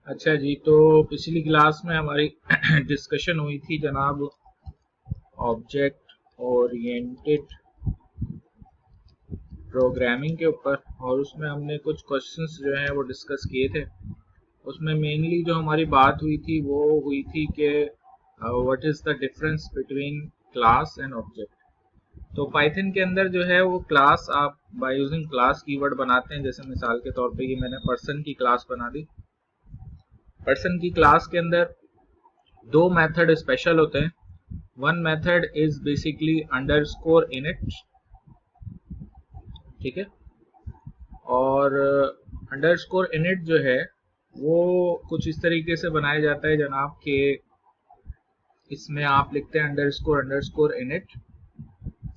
अच्छा जी, तो पिछली क्लास में हमारी डिस्कशन हुई थी जनाब ऑब्जेक्ट ओरिएंटेड प्रोग्रामिंग के ऊपर, और उसमें हमने कुछ क्वेश्चंस जो हैं वो डिस्कस किए थे। उसमें मेनली जो हमारी बात हुई थी वो हुई थी कि what is the difference between class and object. तो पाइथन के अंदर जो है वो क्लास आप बाय यूजिंग क्लास कीवर्ड बनाते हैं। जैसे मिसाल के तौर पे ये मैंने पर्सन की क्लास बना दी। पर्सन की क्लास के अंदर दो मेथड स्पेशल होते हैं। One method is basically underscore init, ठीक है। और अंडरस्कोर इनिट जो है वो कुछ इस तरीके से बनाया जाता है जनाब कि इसमें आप लिखते हैं अंडरस्कोर अंडरस्कोर इनिट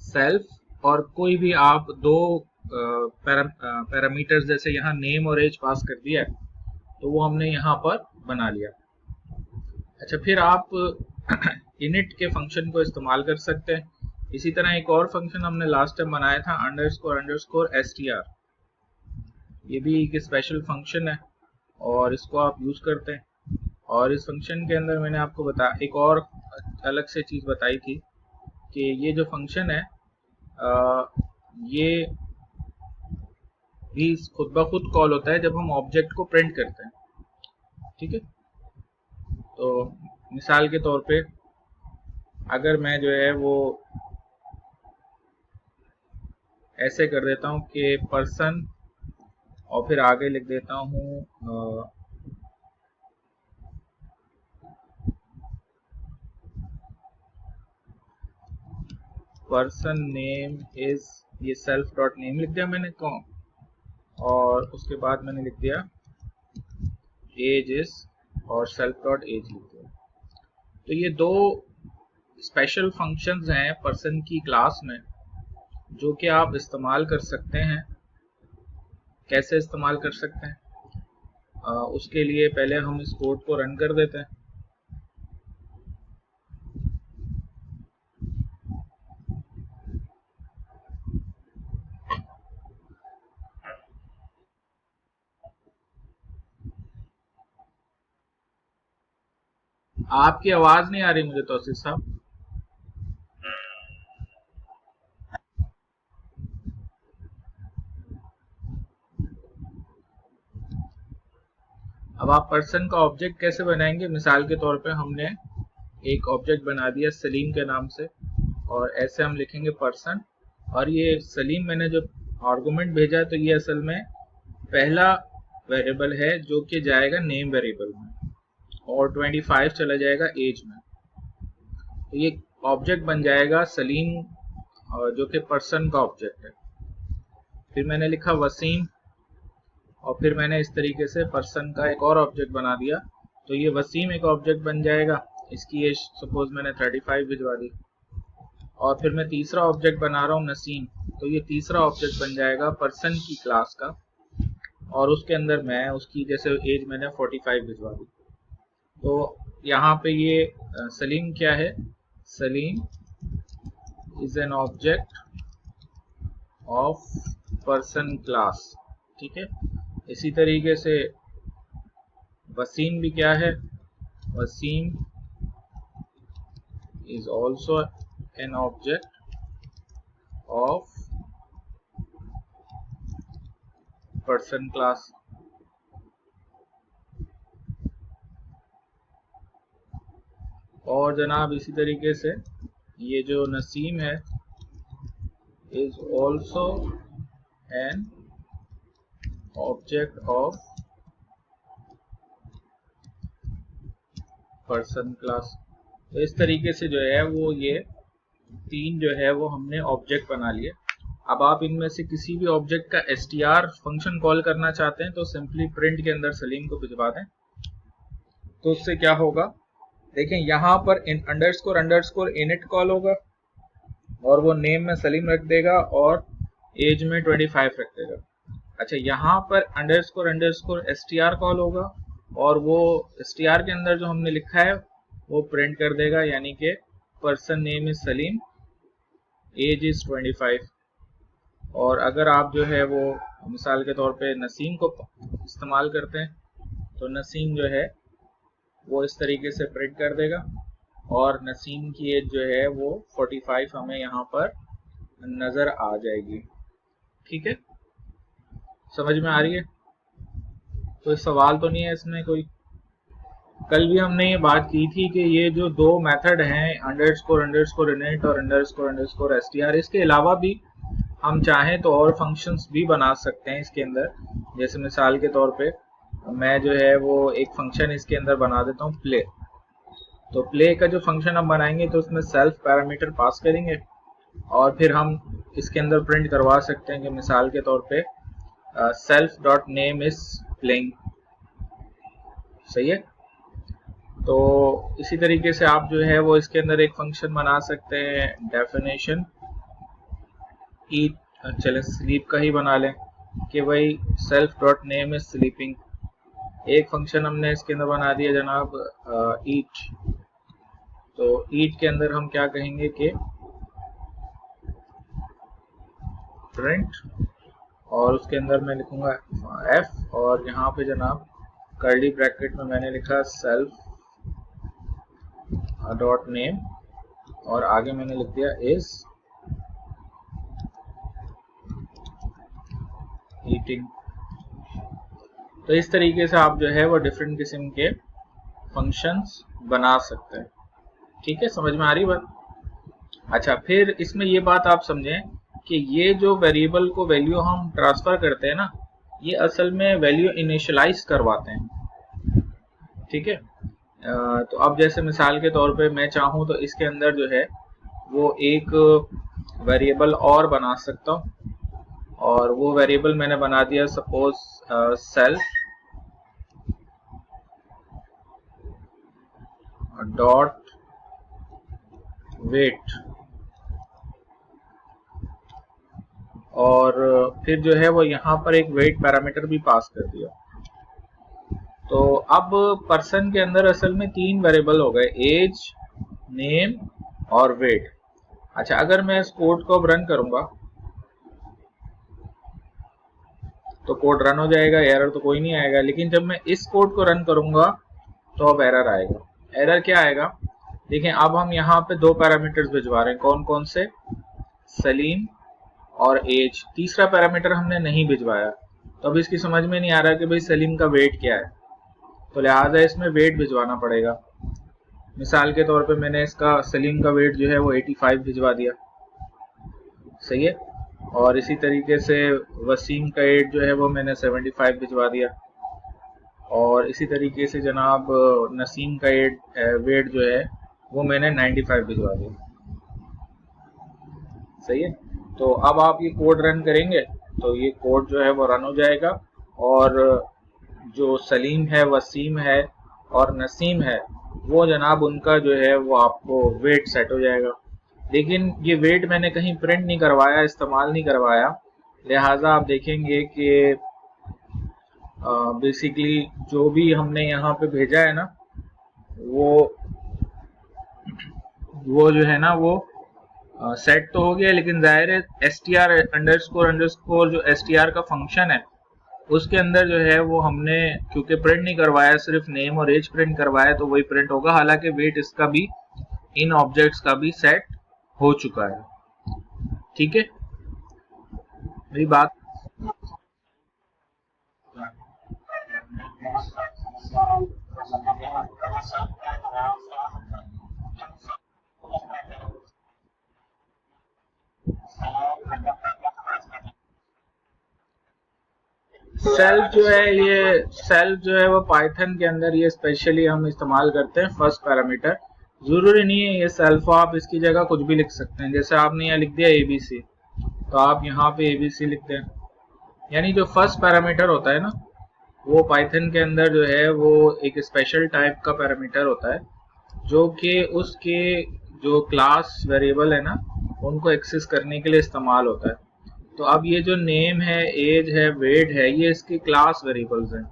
सेल्फ, और कोई भी आप दो पैरामीटर्स जैसे यहाँ नेम और एज पास कर दिया है, तो वो हमने यहाँ पर बना लिया। अच्छा, फिर आप इनिट के फंक्शन को इस्तेमाल कर सकते हैं। इसी तरह एक और फंक्शन हमने लास्ट टाइम बनाया था अंडरस्कोर अंडरस्कोर str। ये भी एक स्पेशल फंक्शन है और इसको आप यूज करते हैं। और इस फंक्शन के अंदर मैंने आपको एक और अलग से चीज बताई थी कि ये जो फंक्शन है ये भी खुद ब खुद कॉल होता है जब हम ऑब्जेक्ट को प्रिंट करते हैं, ठीक है। तो मिसाल के तौर पे अगर मैं जो है वो ऐसे कर देता हूँ कि पर्सन और फिर आगे लिख देता हूँ पर्सन नेम इज, ये सेल्फ डॉट नेम लिख दिया मैंने कौन, और उसके बाद मैंने लिख दिया एज इज और सेल्फ डॉट एज लिख दिया। तो ये दो स्पेशल फंक्शंस हैं पर्सन की क्लास में जो कि आप इस्तेमाल कर सकते हैं। कैसे इस्तेमाल कर सकते हैं उसके लिए पहले हम इस कोड को रन कर देते हैं। आपकी आवाज नहीं आ रही मुझे तौसीफ साहब। अब आप पर्सन का ऑब्जेक्ट कैसे बनाएंगे? मिसाल के तौर पे हमने एक ऑब्जेक्ट बना दिया सलीम के नाम से, और ऐसे हम लिखेंगे पर्सन, और ये सलीम मैंने जो आर्गुमेंट भेजा है तो ये असल में पहला वेरिएबल है जो कि जाएगा नेम वेरिएबल में, और 25 चला जाएगा एज में। तो ये ऑब्जेक्ट बन जाएगा सलीम जो कि पर्सन का ऑब्जेक्ट है। फिर मैंने लिखा वसीम, और फिर मैंने इस तरीके से पर्सन का एक और ऑब्जेक्ट बना दिया, तो ये वसीम एक ऑब्जेक्ट बन जाएगा। इसकी एज सपोज मैंने 35 भिजवा दी। और फिर मैं तीसरा ऑब्जेक्ट बना रहा हूँ नसीम, तो ये तीसरा ऑब्जेक्ट बन जाएगा पर्सन की क्लास का, और उसके अंदर मैं उसकी जैसे एज मैंने 45 भिजवा दी। तो यहाँ पे ये सलीम क्या है? Salim is an object of person class, ठीक है। इसी तरीके से वसीम भी क्या है? Wasim is also an object of person class। और जनाब इसी तरीके से ये जो नसीम है is also an object of person class। तो इस तरीके से जो है वो ये तीन जो है वो हमने ऑब्जेक्ट बना लिए। अब आप इनमें से किसी भी ऑब्जेक्ट का str फंक्शन कॉल करना चाहते हैं तो सिंपली प्रिंट के अंदर सलीम को भिजवा दें। तो उससे क्या होगा, देखें यहाँ पर अंडरस्कोर अंडरस्कोर इनिट कॉल होगा, और वो नेम में सलीम रख देगा और एज में 25 रख देगा। अच्छा, यहाँ पर अंडरस्कोर अंडरस्कोर str कॉल होगा, और वो str के अंदर जो हमने लिखा है वो प्रिंट कर देगा, यानी कि person name is Salim, age is 25। और अगर आप जो है वो मिसाल के तौर पे नसीम को इस्तेमाल करते हैं तो नसीम जो है वो इस तरीके से प्रिंट कर देगा और नसीम की एज जो है वो 45 हमें यहाँ पर नजर आ जाएगी। ठीक है, समझ में आ रही है? कोई सवाल तो नहीं है इसमें कोई? कल भी हमने ये बात की थी कि ये जो दो मेथड हैं अंडरस्कोर इनिट और अंडरस्कोर str, इसके अलावा भी हम चाहें तो और फंक्शंस भी बना सकते हैं इसके अंदर। जैसे मिसाल के तौर पे मैं जो है वो एक फंक्शन इसके अंदर बना देता हूँ प्ले। तो प्ले का जो फंक्शन हम बनाएंगे तो उसमें सेल्फ पैरामीटर पास करेंगे और फिर हम इसके अंदर प्रिंट करवा सकते हैं कि मिसाल के तौर पे self dot name is playing. सही है? तो इसी तरीके से आप जो है वो इसके अंदर एक फंक्शन बना सकते हैं डेफिनेशन ईट, चले स्लीप का ही बना लें कि भाई self dot name is sleeping. एक फंक्शन हमने इसके अंदर बना दिया जनाब ईट। तो ईट के अंदर हम क्या कहेंगे कि प्रिंट, और उसके अंदर मैं लिखूंगा एफ और यहाँ पे जनाब कर्ली ब्रैकेट में मैंने लिखा सेल्फ डॉट नेम और आगे मैंने लिख दिया इज ईटिंग। तो इस तरीके से आप जो है वो डिफरेंट किस्म के फंक्शंस बना सकते हैं। ठीक है, समझ में आ रही बात? अच्छा, फिर इसमें ये बात आप समझें कि ये जो वेरिएबल को वैल्यू हम ट्रांसफर करते हैं ना, ये असल में वैल्यू इनिशियलाइज करवाते हैं। ठीक है, तो अब जैसे मिसाल के तौर पे मैं चाहूँ तो इसके अंदर जो है वो एक वेरिएबल और बना सकता हूँ और वो वेरिएबल मैंने बना दिया सपोज सेल्फ डॉट वेट, और फिर जो है वो यहाँ पर एक वेट पैरामीटर भी पास कर दिया। तो अब पर्सन के अंदर असल में तीन वेरिएबल हो गए, एज, नेम और वेट। अच्छा, अगर मैं इस कोड को अब रन करूंगा तो कोड रन हो जाएगा, एरर तो कोई नहीं आएगा। लेकिन जब मैं इस कोड को रन करूंगा तो अब एरर आएगा। एरर क्या आएगा? देखें, अब हम यहाँ पे दो पैरामीटर्स भिजवा रहे हैं। कौन कौन से? सलीम और एज। तीसरा पैरामीटर हमने नहीं भिजवाया, तो अब इसकी समझ में नहीं आ रहा कि भाई सलीम का वेट क्या है, तो लिहाजा इसमें वेट भिजवाना पड़ेगा। मिसाल के तौर पे मैंने इसका सलीम का वेट जो है वो 85 भिजवा दिया। सही है? और इसी तरीके से वसीम का एज जो है वो मैंने 75 भिजवा दिया और इसी तरीके से जनाब नसीम का वेट जो है वो मैंने 95 भिजवा दिया। सही है? तो अब आप ये कोड रन करेंगे तो ये कोड जो है वो रन हो जाएगा और जो सलीम है, वसीम है और नसीम है, वो जनाब उनका जो है वो आपको वेट सेट हो जाएगा। लेकिन ये वेट मैंने कहीं प्रिंट नहीं करवाया, इस्तेमाल नहीं करवाया, लिहाजा आप देखेंगे कि बेसिकली जो भी हमने यहाँ पे भेजा है ना वो जो है ना वो सेट तो हो गया, लेकिन जाहिर है str__ जो str का फंक्शन है उसके अंदर जो है वो हमने क्योंकि प्रिंट नहीं करवाया, सिर्फ नेम और एज प्रिंट करवाया, तो वही प्रिंट होगा। हालांकि वेट इसका भी, इन ऑब्जेक्ट्स का भी सेट हो चुका है। ठीक है, मेरी बात? सेल्फ जो है वो पाइथन के अंदर ये स्पेशली हम इस्तेमाल करते हैं फर्स्ट पैरामीटर। जरूरी नहीं है ये सेल्फ, आप इसकी जगह कुछ भी लिख सकते हैं। जैसे आपने यहाँ लिख दिया ABC, तो आप यहाँ पे ABC लिखते हैं। यानी जो फर्स्ट पैरामीटर होता है ना, वो पाइथन के अंदर जो है वो एक स्पेशल टाइप का पैरामीटर होता है जो कि उसके जो क्लास वेरिएबल है ना उनको एक्सेस करने के लिए इस्तेमाल होता है। तो अब ये जो नेम है, एज है, वेट है, ये इसके क्लास वेरिएबल्स हैं।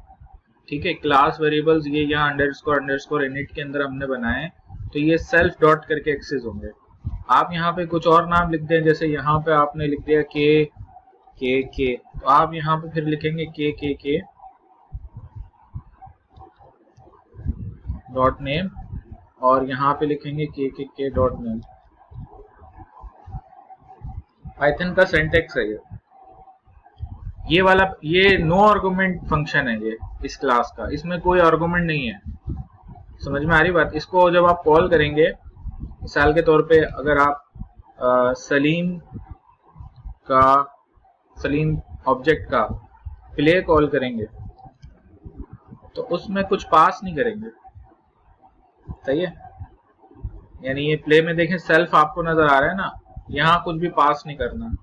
ठीक है, क्लास वेरिएबल्स ये यहाँ अंडरस्कोर इनिट के अंदर हमने बनाए, तो ये सेल्फ डॉट करके एक्सेस होंगे। आप यहाँ पे कुछ और नाम लिख दें, जैसे यहाँ पे आपने लिख दिया के, तो आप यहाँ पे फिर लिखेंगे के, डॉट नेम और यहाँ पे लिखेंगे के डॉट नेम। पाइथन का सिंटैक्स है ये वाला, ये नो आर्गुमेंट फंक्शन है ये इस क्लास का, इसमें कोई आर्गुमेंट नहीं है। समझ में आ रही बात? इसको जब आप कॉल करेंगे, मिसाल के तौर पे अगर आप सलीम ऑब्जेक्ट का प्ले कॉल करेंगे तो उसमें कुछ पास नहीं करेंगे, सही है? यानी ये प्ले में देखें सेल्फ आपको नजर आ रहा है ना, यहाँ कुछ भी पास नहीं करना,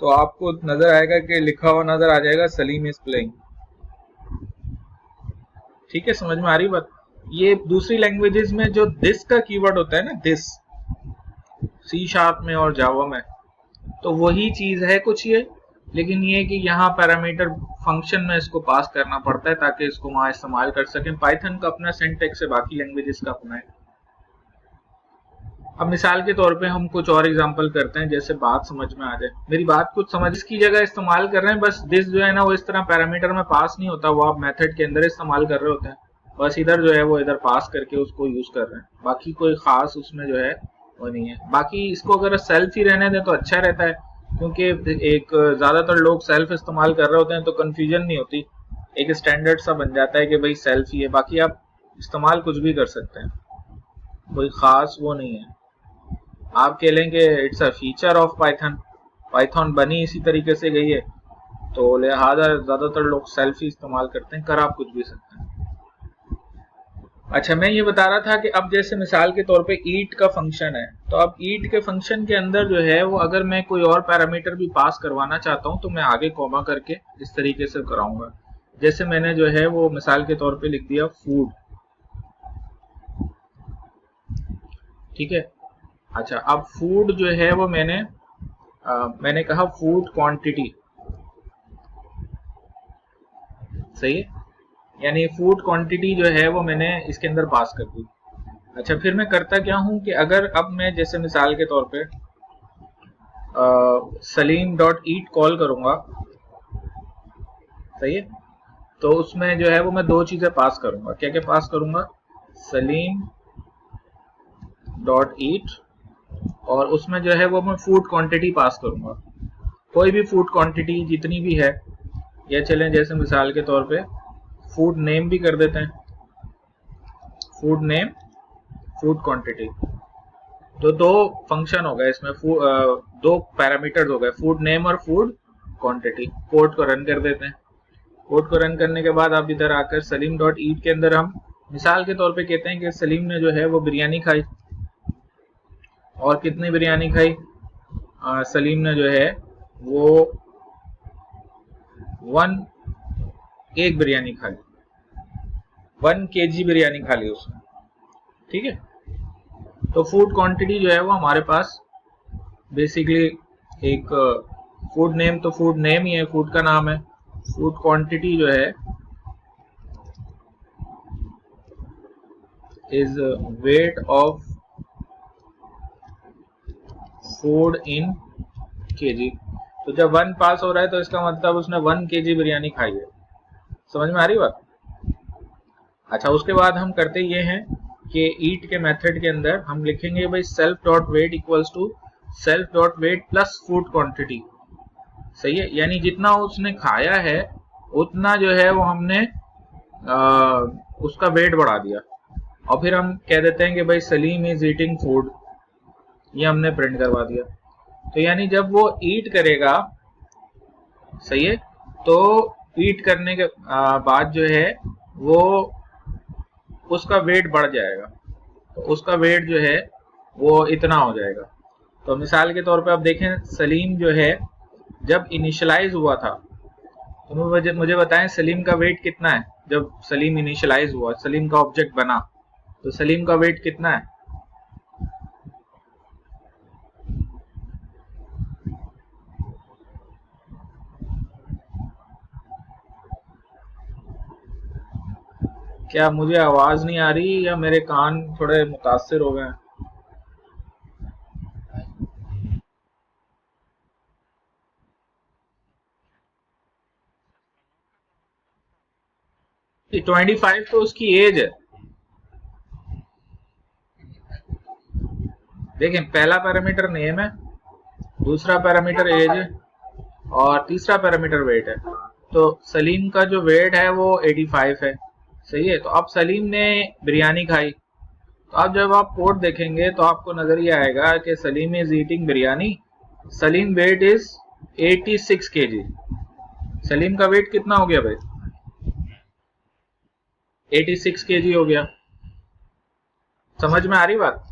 तो आपको नजर आएगा कि लिखा हुआ नजर आ जाएगा सलीम इज प्लेइंग। ठीक है, समझ में आ रही बात? ये दूसरी लैंग्वेजेस में जो दिस का कीवर्ड होता है ना, दिस सी शार्प में और जावा में, तो वही चीज है कुछ ये, लेकिन ये कि यहाँ पैरामीटर फंक्शन में इसको पास करना पड़ता है ताकि इसको वहां इस्तेमाल कर सकें। पाइथन का अपना सिंटैक्स है, बाकी लैंग्वेजेस का अपना है। अब मिसाल के तौर पे हम कुछ और एग्जांपल करते हैं, जैसे बात समझ में आ जाए। मेरी बात कुछ समझ इसकी जगह इस्तेमाल कर रहे हैं, बस दिस जो है ना वो इस तरह पैरामीटर में पास नहीं होता, वो आप मेथड के अंदर इस्तेमाल कर रहे होते हैं, बस इधर जो है वो इधर पास करके उसको यूज कर रहे हैं, बाकी कोई खास उसमें जो है वो नहीं है। बाकी इसको अगर सेल्फ ही रहने दें तो अच्छा रहता है, क्योंकि एक ज्यादातर लोग सेल्फ इस्तेमाल कर रहे होते हैं तो कंफ्यूजन नहीं होती, एक स्टैंडर्ड सा बन जाता है कि भाई सेल्फ ही है, बाकी आप इस्तेमाल कुछ भी कर सकते हैं, कोई खास वो नहीं है। आप कह लें कि it's a feature of Python, Python बनी इसी तरीके से गई है, तो लिहाजा ज्यादातर लोग सेल्फ ही इस्तेमाल करते हैं, कर आप कुछ भी सकते हैं। अच्छा, मैं ये बता रहा था कि अब जैसे मिसाल के तौर पे ईट का फंक्शन है, तो अब ईट के फंक्शन के अंदर जो है वो अगर मैं कोई और पैरामीटर भी पास करवाना चाहता हूं तो मैं आगे कॉमा करके इस तरीके से कराऊंगा। जैसे मैंने जो है वो मिसाल के तौर पे लिख दिया फूड, ठीक है। अच्छा, अब फूड जो है वो मैंने कहा फूड क्वांटिटी, सही है, यानी फूड क्वांटिटी जो है वो मैंने इसके अंदर पास कर दी। अच्छा, फिर मैं करता क्या हूं कि अगर अब मैं जैसे मिसाल के तौर पे सलीम डॉट ईट कॉल करूंगा, सही है, तो उसमें जो है वो मैं दो चीजें पास करूंगा। क्या क्या पास करूंगा? सलीम डॉट ईट, और उसमें जो है वो मैं फूड क्वांटिटी पास करूंगा, कोई भी फूड क्वांटिटी जितनी भी है, या चलें जैसे मिसाल के तौर पे फूड नेम भी कर देते हैं, फूड नेम फूड क्वांटिटी। तो दो फंक्शन हो गए इसमें, दो पैरामीटर्स हो गए, फूड नेम और फूड क्वांटिटी। कोड को रन कर देते हैं। कोड को रन करने के बाद आप इधर आकर सलीम डॉट ईट के अंदर हम मिसाल के तौर पे कहते हैं कि सलीम ने जो है वो बिरयानी खाई, और कितनी बिरयानी खाई? सलीम ने जो है वो एक बिरयानी खाई, 1 kg बिरयानी खा ली उसने, ठीक है। तो फूड क्वांटिटी जो है वो हमारे पास बेसिकली एक फूड नेम, तो फूड नेम ही है, फूड का नाम है। फूड क्वांटिटी जो है is weight of food in KG. तो जब 1 पास हो रहा है तो इसका मतलब उसने 1 kg बिरयानी खाई है। समझ में आ रही बात? अच्छा, उसके बाद हम करते ये हैं कि ईट के मेथड के अंदर हम लिखेंगे भाई self dot weight equals to self dot weight plus food quantity, सही है। यानी जितना उसने खाया है उतना जो है वो हमने उसका वेट बढ़ा दिया, और फिर हम कह देते हैं कि भाई सलीम इज ईटिंग फूड, ये हमने प्रिंट करवा दिया। तो यानी जब वो ईट करेगा, सही है, तो ईट करने के बाद जो है वो उसका वेट बढ़ जाएगा, तो उसका वेट जो है वो इतना हो जाएगा। तो मिसाल के तौर पे आप देखें सलीम जो है जब इनिशियलाइज हुआ था, तो मुझे बताएं सलीम का वेट कितना है? जब सलीम इनिशियलाइज हुआ, सलीम का ऑब्जेक्ट बना, तो सलीम का वेट कितना है? क्या मुझे आवाज नहीं आ रही या मेरे कान थोड़े मुतासिर हो गए? 25 तो उसकी एज है, देखें, पहला पैरामीटर नेम है, दूसरा पैरामीटर एज है और तीसरा पैरामीटर वेट है। तो सलीम का जो वेट है वो 85 है, सही है। तो अब सलीम ने बिरयानी खाई, तो अब जब आप कोड देखेंगे तो आपको नजर ये आएगा कि Salim is eating biryani, Salim weight is 86 kg। Salim का वेट कितना हो गया भाई? 86 kg हो गया। समझ में आ रही बात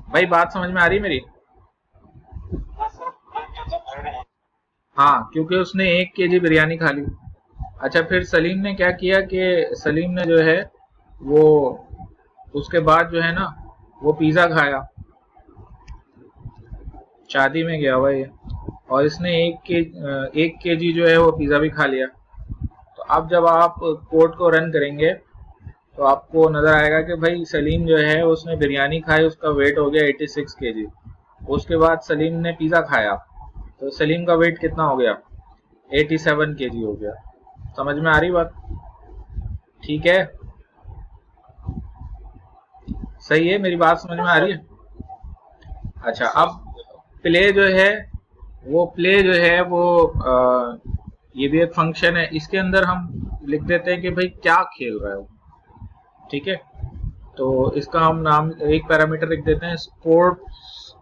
भाई? बात समझ में आ रही मेरी? हाँ, क्योंकि उसने 1 kg बिरयानी खा ली। अच्छा, फिर सलीम ने क्या किया कि सलीम ने जो है वो उसके बाद जो है ना वो पिज़्ज़ा खाया, शादी में गया हुआ ये, और इसने 1 kg जो है वो पिज़्ज़ा भी खा लिया। तो अब जब आप कोड को रन करेंगे तो आपको नज़र आएगा कि भाई सलीम जो है उसने बिरयानी खाई, उसका वेट हो गया 86 kg। उसके बाद सलीम ने पिज़्ज़ा खाया, तो सलीम का वेट कितना हो गया? 87 kg हो गया। समझ में आ रही बात? ठीक है, सही है, मेरी बात समझ में आ रही है? अच्छा, अब प्ले जो है वो ये भी एक फंक्शन है, इसके अंदर हम लिख देते हैं कि भाई क्या खेल रहा है वो, ठीक है। तो इसका हम नाम एक पैरामीटर लिख देते हैं स्पोर्ट्स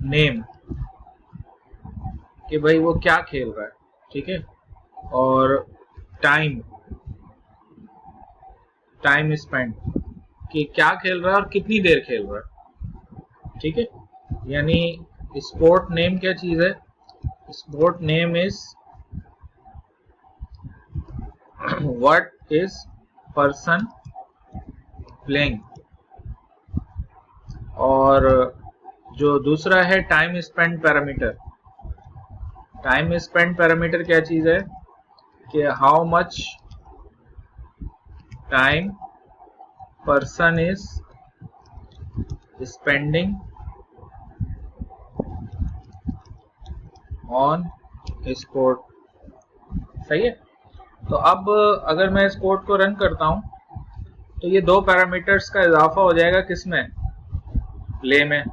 नेम, कि भाई वो क्या खेल रहा है, ठीक है। और टाइम स्पेंड, कि क्या खेल रहा है और कितनी देर खेल रहा है, ठीक है। यानी स्पोर्ट नेम क्या चीज है? Sport name is what is person playing. और जो दूसरा है time spend parameter, time spend parameter क्या चीज है कि how much time person is spending on sport, सही है। तो अब अगर मैं इस कोड को रन करता हूं तो ये 2 पैरामीटर्स का इजाफा हो जाएगा किसमें? प्ले में।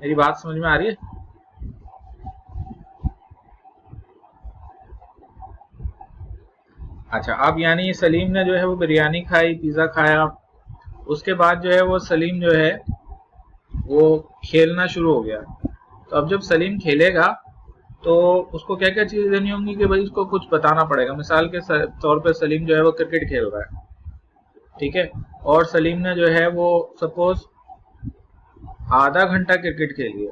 मेरी बात समझ में आ रही है? अच्छा, अब यानी सलीम ने जो है वो बिरयानी खाई, पिज़्ज़ा खाया, उसके बाद जो है वो सलीम जो है वो खेलना शुरू हो गया। तो अब जब सलीम खेलेगा तो उसको क्या क्या चीज़ें देनी होंगी कि भाई उसको कुछ बताना पड़ेगा। मिसाल के तौर पे सलीम जो है वो क्रिकेट खेल रहा है, ठीक है, और सलीम ने जो है वो सपोज आधा घंटा क्रिकेट खेली है,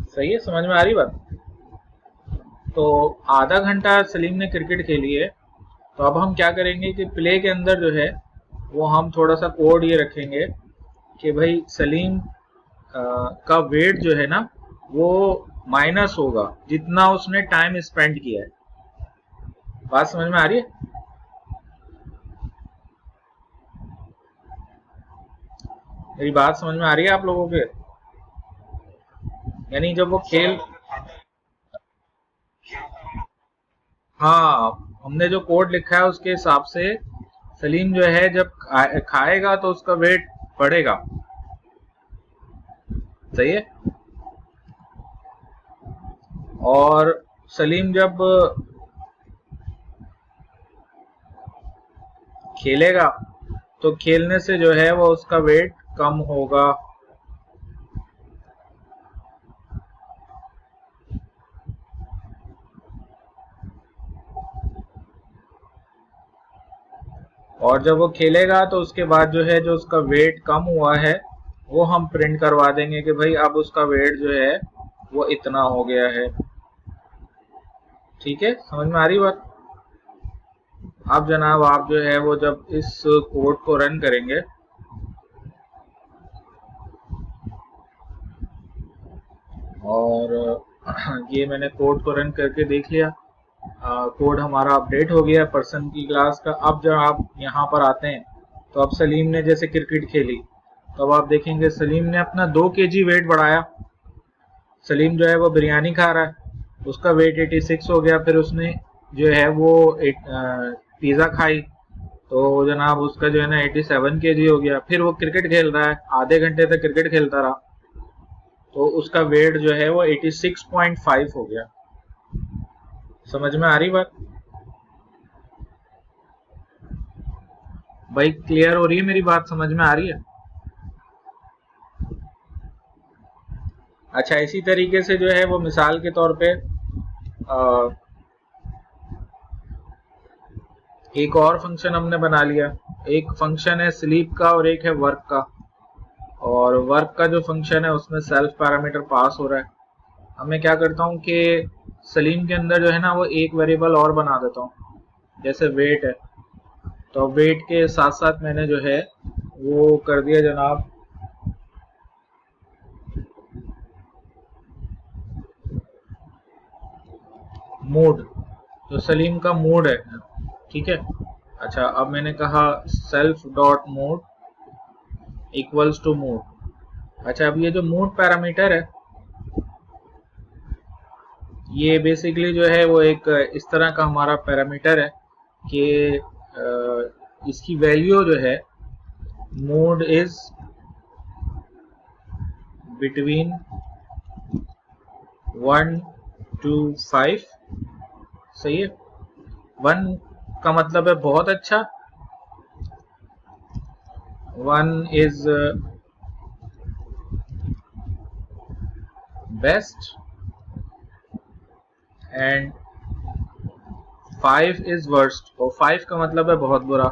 सही है, समझ में आ रही बात? तो आधा घंटा सलीम ने क्रिकेट खेली है, तो अब हम क्या करेंगे कि प्ले के अंदर जो है वो हम थोड़ा सा कोड ये रखेंगे कि भाई सलीम का वेट जो है ना वो माइनस होगा जितना उसने टाइम स्पेंड किया है। बात समझ में आ रही है? मेरी बात समझ में आ रही है आप लोगों के? यानी जब वो खेल, हाँ, हमने जो कोड लिखा है उसके हिसाब से सलीम जो है जब खाएगा तो उसका वेट बढ़ेगा, सही है। और सलीम जब खेलेगा तो खेलने से जो है वो उसका वेट कम होगा। और जब वो खेलेगा तो उसके बाद जो है जो उसका वेट कम हुआ है वो हम प्रिंट करवा देंगे कि भाई अब उसका वेट जो है वो इतना हो गया है, ठीक है, समझ में आ रही बात? अब जनाब आप जो है वो जब इस कोड को रन करेंगे और ये मैंने कोड को रन करके देख लिया, कोड हमारा अपडेट हो गया पर्सन की क्लास का। अब जब आप यहाँ पर आते हैं तो अब सलीम ने जैसे क्रिकेट खेली तो अब आप देखेंगे सलीम ने अपना 2 kg वेट बढ़ाया। सलीम जो है वो बिरयानी खा रहा है, उसका वेट 86 हो गया। फिर उसने जो है वो पिज़्ज़ा खाई, तो जनाब उसका जो है ना 87 kg हो गया। फिर वो क्रिकेट खेल रहा है, आधे घंटे तक क्रिकेट खेलता रहा, तो उसका वेट जो है वो 86.5 हो गया। समझ में आ रही बात भाई? क्लियर हो रही है मेरी बात? समझ में आ रही है? अच्छा, इसी तरीके से जो है वो मिसाल के तौर पे एक और फंक्शन हमने बना लिया। एक फंक्शन है स्लीप का और एक है वर्क का। और वर्क का जो फंक्शन है उसमें सेल्फ पैरामीटर पास हो रहा है। अब मैं क्या करता हूँ कि सलीम के अंदर जो है ना वो एक वेरिएबल और बना देता हूँ, जैसे वेट है। तो वेट के साथ साथ मैंने जो है वो कर दिया जनाब मूड, जो सलीम का मूड है, ठीक है। अच्छा, अब मैंने कहा self dot mood equals to mood. अच्छा, अब ये जो मूड पैरामीटर है ये बेसिकली जो है वो एक इस तरह का हमारा पैरामीटर है कि इसकी वैल्यू जो है मूड इज बिटवीन 1 to 5। सही है। 1 का मतलब है बहुत अच्छा, 1 is best and 5 is worst. और 5 का मतलब है बहुत बुरा।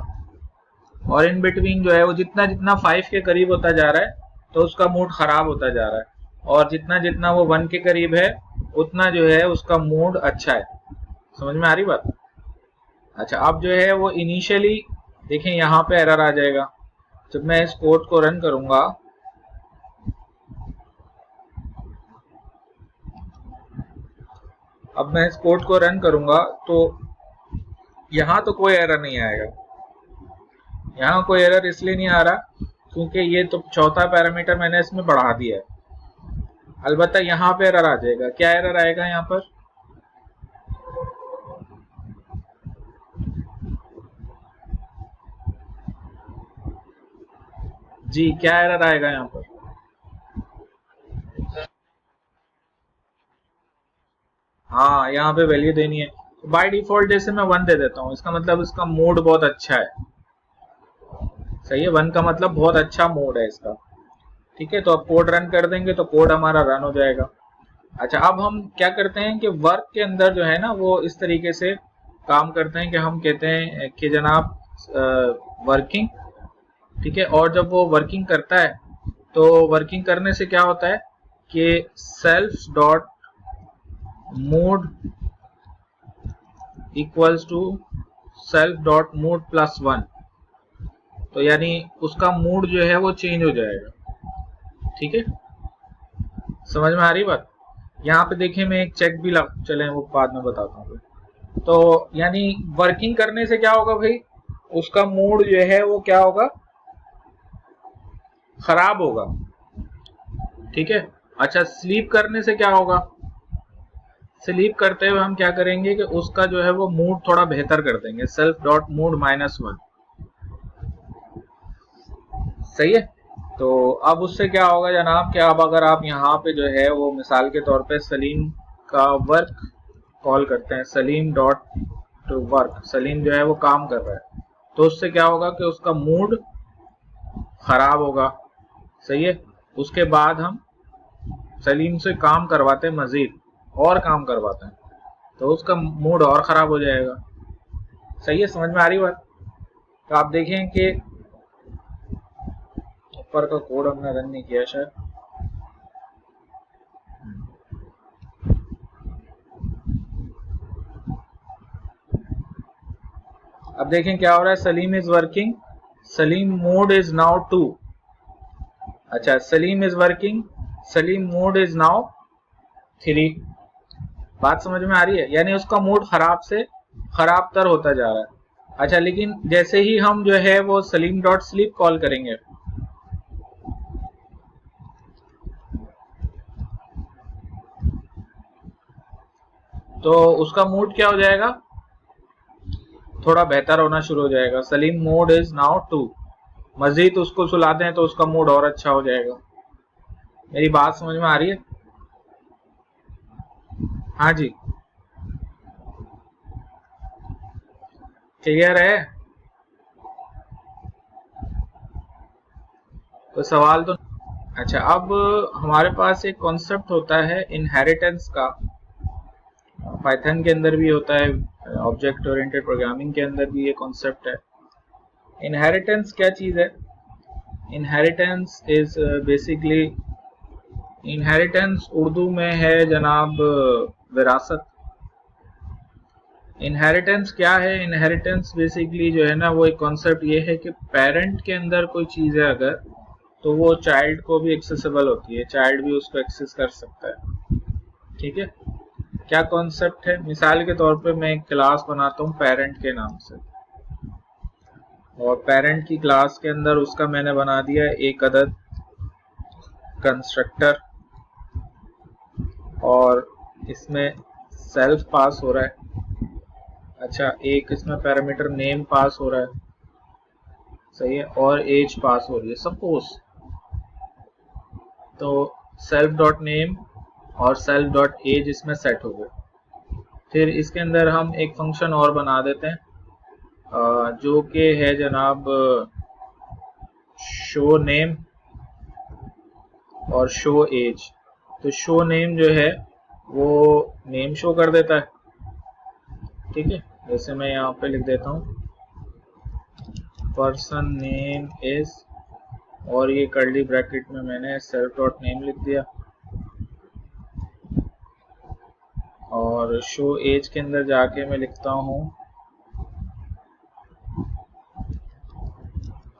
और इन बिटवीन जो है वो जितना जितना 5 के करीब होता जा रहा है तो उसका मूड खराब होता जा रहा है, और जितना जितना वो 1 के करीब है उतना जो है उसका मूड अच्छा है। समझ में आ रही बात? अच्छा, अब जो है वो इनिशियली देखें यहाँ पे एरर आ जाएगा। जब मैं इस कोड को रन करूंगा, अब मैं इस कोड को रन करूंगा तो यहाँ तो कोई एरर नहीं आएगा। यहाँ कोई एरर इसलिए नहीं आ रहा क्योंकि ये तो चौथा पैरामीटर मैंने इसमें बढ़ा दिया है। अलबत्ता यहाँ पे एरर आ जाएगा। क्या एरर आएगा यहाँ पर? जी, क्या एरर आएगा यहाँ पर? हाँ, यहाँ पे वैल्यू देनी है। बाय डिफॉल्ट जैसे मैं 1 दे देता हूँ, इसका मतलब इसका मूड बहुत अच्छा है। सही है, 1 का मतलब बहुत अच्छा मूड है इसका। ठीक है, तो अब कोड रन कर देंगे तो कोड हमारा रन हो जाएगा। अच्छा, अब हम क्या करते हैं कि वर्क के अंदर जो है ना वो इस तरीके से काम करते हैं कि हम कहते हैं कि जनाब वर्किंग, ठीक है। और जब वो वर्किंग करता है तो वर्किंग करने से क्या होता है कि self dot mood equals to self dot mood plus 1। तो यानी उसका मूड जो है वो चेंज हो जाएगा। ठीक है, समझ में आ रही बात? यहाँ पे देखिए मैं एक चेक भी चले वो बाद में बताता हूँ। तो यानी वर्किंग करने से क्या होगा भाई, उसका मूड जो है वो क्या होगा, खराब होगा। ठीक है। अच्छा, स्लीप करने से क्या होगा? स्लीप करते हुए हम क्या करेंगे कि उसका जो है वो मूड थोड़ा बेहतर कर देंगे, सेल्फ डॉट मूड -1। सही है। तो अब उससे क्या होगा जनाब कि अब अगर आप यहाँ पे जो है वो मिसाल के तौर पे सलीम का वर्क कॉल करते हैं, Salim dot to work, Salim जो है वो काम कर रहा है, तो उससे क्या होगा कि उसका मूड खराब होगा। सही है। उसके बाद हम सलीम से काम करवाते हैं, मजीद और काम करवाते हैं, तो उसका मूड और खराब हो जाएगा। सही है, समझ में आ रही बात? तो आप देखें कि ऊपर का कोड हमने रन नहीं किया शायद। अब देखें क्या हो रहा है, Salim is working, Salim mood is now 2। अच्छा, Salim is working, Salim mood is now 3। बात समझ में आ रही है? यानी उसका मूड खराब से खराब तर होता जा रहा है। अच्छा, लेकिन जैसे ही हम जो है वो सलीम डॉट स्लीप कॉल करेंगे तो उसका मूड क्या हो जाएगा? थोड़ा बेहतर होना शुरू हो जाएगा। Salim mood is now 2। मजीद उसको सुला दें तो उसका मूड और अच्छा हो जाएगा। मेरी बात समझ में आ रही है? हाँ जी, क्लियर है? कोई सवाल तो? अच्छा, अब हमारे पास एक कॉन्सेप्ट होता है इनहेरिटेंस का। पाइथन के अंदर भी होता है, ऑब्जेक्ट ओरिएंटेड प्रोग्रामिंग के अंदर भी ये कॉन्सेप्ट है। इनहेरिटेंस क्या चीज़ है? Inheritance is basically, inheritance Urdu में है जनाब विरासत। इनहेरिटेंस क्या है? इनहेरिटेंस बेसिकली जो है ना, वो एक कॉन्सेप्ट ये है कि पेरेंट के अंदर कोई चीज़ है अगर, तो वो चाइल्ड को भी एक्सेसिबल होती है, चाइल्ड भी उसको एक्सेस कर सकता है। ठीक है, क्या कॉन्सेप्ट है? मिसाल के तौर पे मैं एक क्लास बनाता हूँ पेरेंट के नाम से, और पेरेंट की क्लास के अंदर उसका मैंने बना दिया एक अदद कंस्ट्रक्टर, और इसमें सेल्फ पास हो रहा है। अच्छा, एक इसमें पैरामीटर नेम पास हो रहा है, सही है, और एज पास हो रही है सपोज। तो सेल्फ डॉट नेम और सेल्फ डॉट एज इसमें सेट हो गए। फिर इसके अंदर हम एक फंक्शन और बना देते हैं जो कि है जनाब शो नेम और शो एज। तो शो नेम जो है वो नेम शो कर देता है, ठीक है। जैसे मैं यहाँ पे लिख देता हूँ पर्सन नेम इज, और ये कर्ली ब्रैकेट में मैंने सेल्फ डॉट नेम लिख दिया, और शो एज के अंदर जाके मैं लिखता हूँ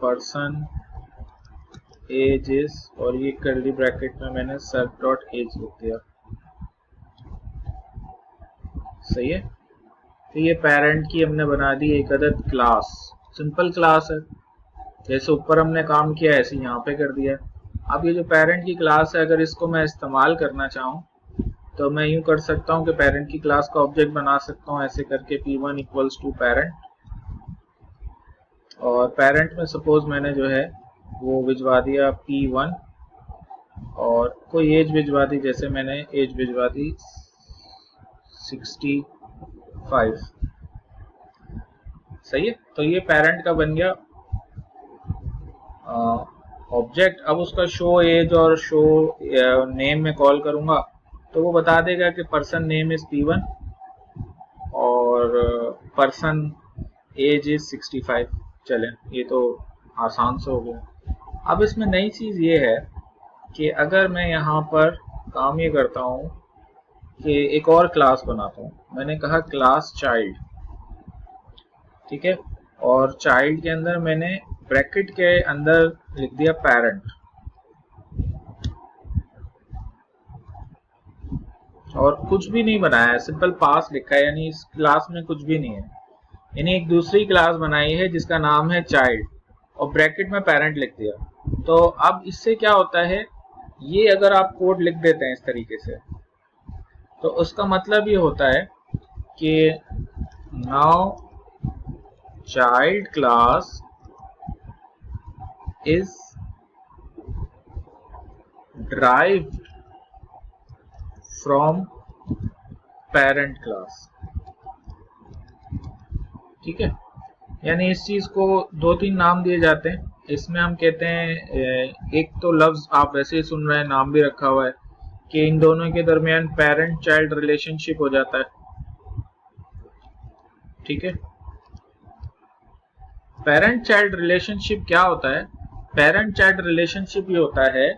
पर्सन एज इज, और ये कर्ली ब्रैकेट में मैंने सेल्फ डॉट एज लिख दिया, सही है। तो ये पेरेंट की हमने बना दी एक अदद क्लास, सिंपल क्लास है। जैसे ऊपर हमने काम किया ऐसे यहाँ पे कर दिया। अब ये जो पेरेंट की क्लास है, अगर इसको मैं इस्तेमाल करना चाहूँ तो मैं यूँ कर सकता हूँ कि पेरेंट की क्लास का ऑब्जेक्ट बना सकता हूँ ऐसे करके p1 इक्वल्स टू पेरेंट, और पेरेंट में सपोज मैंने जो है वो भिजवा दिया p1, और कोई एज भिजवा दी, जैसे मैंने एज भिजवा दी 65, सही है। तो ये पेरेंट का बन गया ऑब्जेक्ट। अब उसका शो एज और शो नेम में कॉल करूंगा तो वो बता देगा कि पर्सन नेम इज p1 और पर्सन एज इज 65। चलें, ये तो आसान से हो गया। अब इसमें नई चीज़ ये है कि अगर मैं यहाँ पर काम ये करता हूँ कि एक और क्लास बनाता हूँ, मैंने कहा क्लास चाइल्ड, ठीक है, और चाइल्ड के अंदर मैंने ब्रैकेट के अंदर लिख दिया पेरेंट, और कुछ भी नहीं बनाया है, सिंपल पास लिखा है, यानी इस क्लास में कुछ भी नहीं है। यानी एक दूसरी क्लास बनाई है जिसका नाम है चाइल्ड, और ब्रैकेट में पेरेंट लिख दिया। तो अब इससे क्या होता है, ये अगर आप कोड लिख देते हैं इस तरीके से, तो उसका मतलब ये होता है कि now child class is derived from parent class, ठीक है। यानी इस चीज को दो तीन नाम दिए जाते हैं। इसमें हम कहते हैं, एक तो लफ्ज आप वैसे ही सुन रहे हैं, नाम भी रखा हुआ है कि इन दोनों के दरमियान पेरेंट चाइल्ड रिलेशनशिप हो जाता है, ठीक है। पेरेंट चाइल्ड रिलेशनशिप क्या होता है? पेरेंट चाइल्ड रिलेशनशिप ये होता है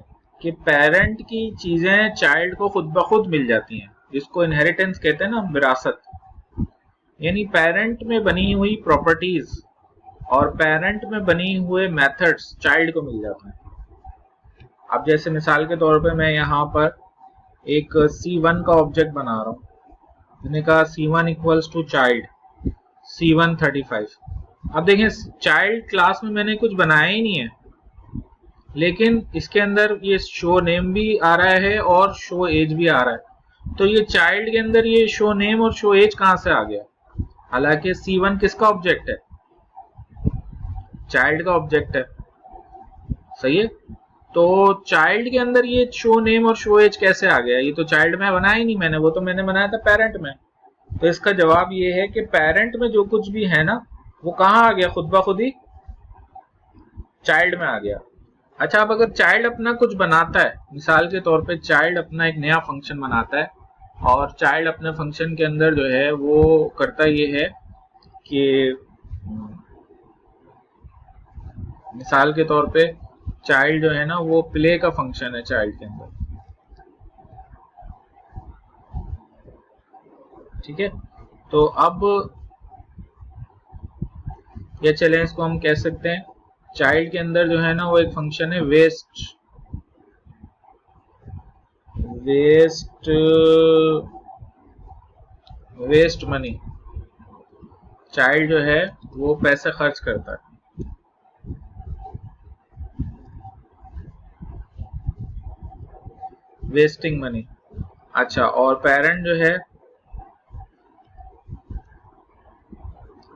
कि पेरेंट की चीजें चाइल्ड को खुद ब खुद मिल जाती हैं, जिसको इनहेरिटेंस कहते हैं ना, विरासत। यानी पेरेंट में बनी हुई प्रॉपर्टीज और पेरेंट में बनी हुए मेथड्स चाइल्ड को मिल जाते हैं। अब जैसे मिसाल के तौर पे मैं यहाँ पर एक C1 का ऑब्जेक्ट बना रहा हूँ, मैंने कहा C1 equals to child C1 35। अब देखें, चाइल्ड क्लास में मैंने कुछ बनाया ही नहीं है, लेकिन इसके अंदर ये शो नेम भी आ रहा है और शो एज भी आ रहा है। तो ये चाइल्ड के अंदर ये शो नेम और शो एज कहाँ से आ गया? हालांकि C1 किसका ऑब्जेक्ट है, चाइल्ड का ऑब्जेक्ट है, सही है। तो चाइल्ड के अंदर ये शो नेम और शो एज कैसे आ गया, ये तो चाइल्ड में बनाया ही नहीं मैंने, वो तो मैंने बनाया था पेरेंट में। तो इसका जवाब ये है कि पेरेंट में जो कुछ भी है ना वो कहाँ आ गया, खुद ब खुद ही चाइल्ड में आ गया। अच्छा, अब अगर चाइल्ड अपना कुछ बनाता है, मिसाल के तौर पे चाइल्ड अपना एक नया फंक्शन बनाता है और चाइल्ड अपने फंक्शन के अंदर जो है वो करता ये है कि मिसाल के तौर पे चाइल्ड जो है ना वो प्ले का फंक्शन है चाइल्ड के अंदर, ठीक है। तो अब ये चले इसको हम कह सकते हैं चाइल्ड के अंदर जो है ना वो एक फंक्शन है वेस्ट वेस्ट मनी। चाइल्ड जो है वो पैसे खर्च करता है, वेस्टिंग मनी। अच्छा, और पेरेंट जो है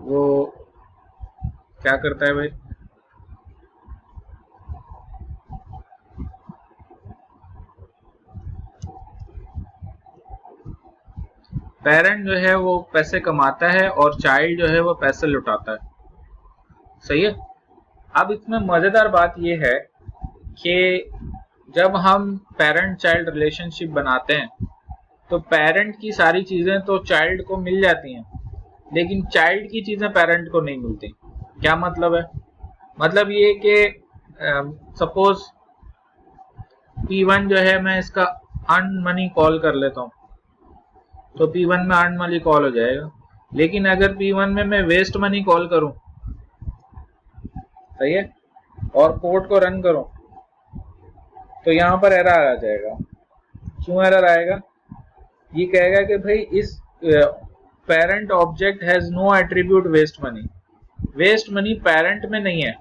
वो क्या करता है भाई, पेरेंट जो है वो पैसे कमाता है और चाइल्ड जो है वो पैसे लुटाता है, सही है। अब इसमें मजेदार बात ये है कि जब हम पेरेंट चाइल्ड रिलेशनशिप बनाते हैं तो पेरेंट की सारी चीजें तो चाइल्ड को मिल जाती हैं, लेकिन चाइल्ड की चीजें पेरेंट को नहीं मिलती। क्या मतलब है, मतलब ये कि सपोज P1 जो है मैं इसका अर्न मनी कॉल कर लेता हूँ तो P1 में अर्न मनी कॉल हो जाएगा, लेकिन अगर P1 में मैं वेस्ट मनी कॉल करूं, सही है, और कोड को रन करूं तो यहां पर एरर आ जाएगा। क्यों एरर आएगा, ये कहेगा कि भाई इस parent object has no attribute waste money, waste money parent में नहीं है,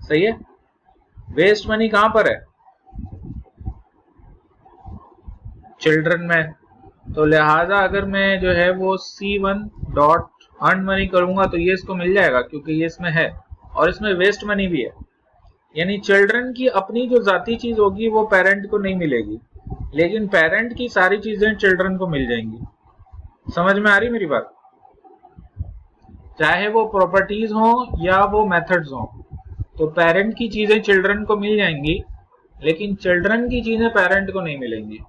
सही है। वेस्ट मनी कहां पर है, चिल्ड्रन में। तो लिहाजा अगर मैं जो है वो C1 डॉट अर्न मनी करूंगा तो ये इसको मिल जाएगा क्योंकि ये इसमें है और इसमें वेस्ट मनी भी है। यानी चिल्ड्रन की अपनी जो जाती चीज होगी वो पेरेंट को नहीं मिलेगी, लेकिन पेरेंट की सारी चीजें चिल्ड्रन को मिल जाएंगी। समझ में आ रही मेरी बात, चाहे वो प्रॉपर्टीज हो या वो मेथड्स हो। तो पेरेंट की चीजें चिल्ड्रन को मिल जाएंगी लेकिन चिल्ड्रन की चीजें पेरेंट को नहीं मिलेंगी।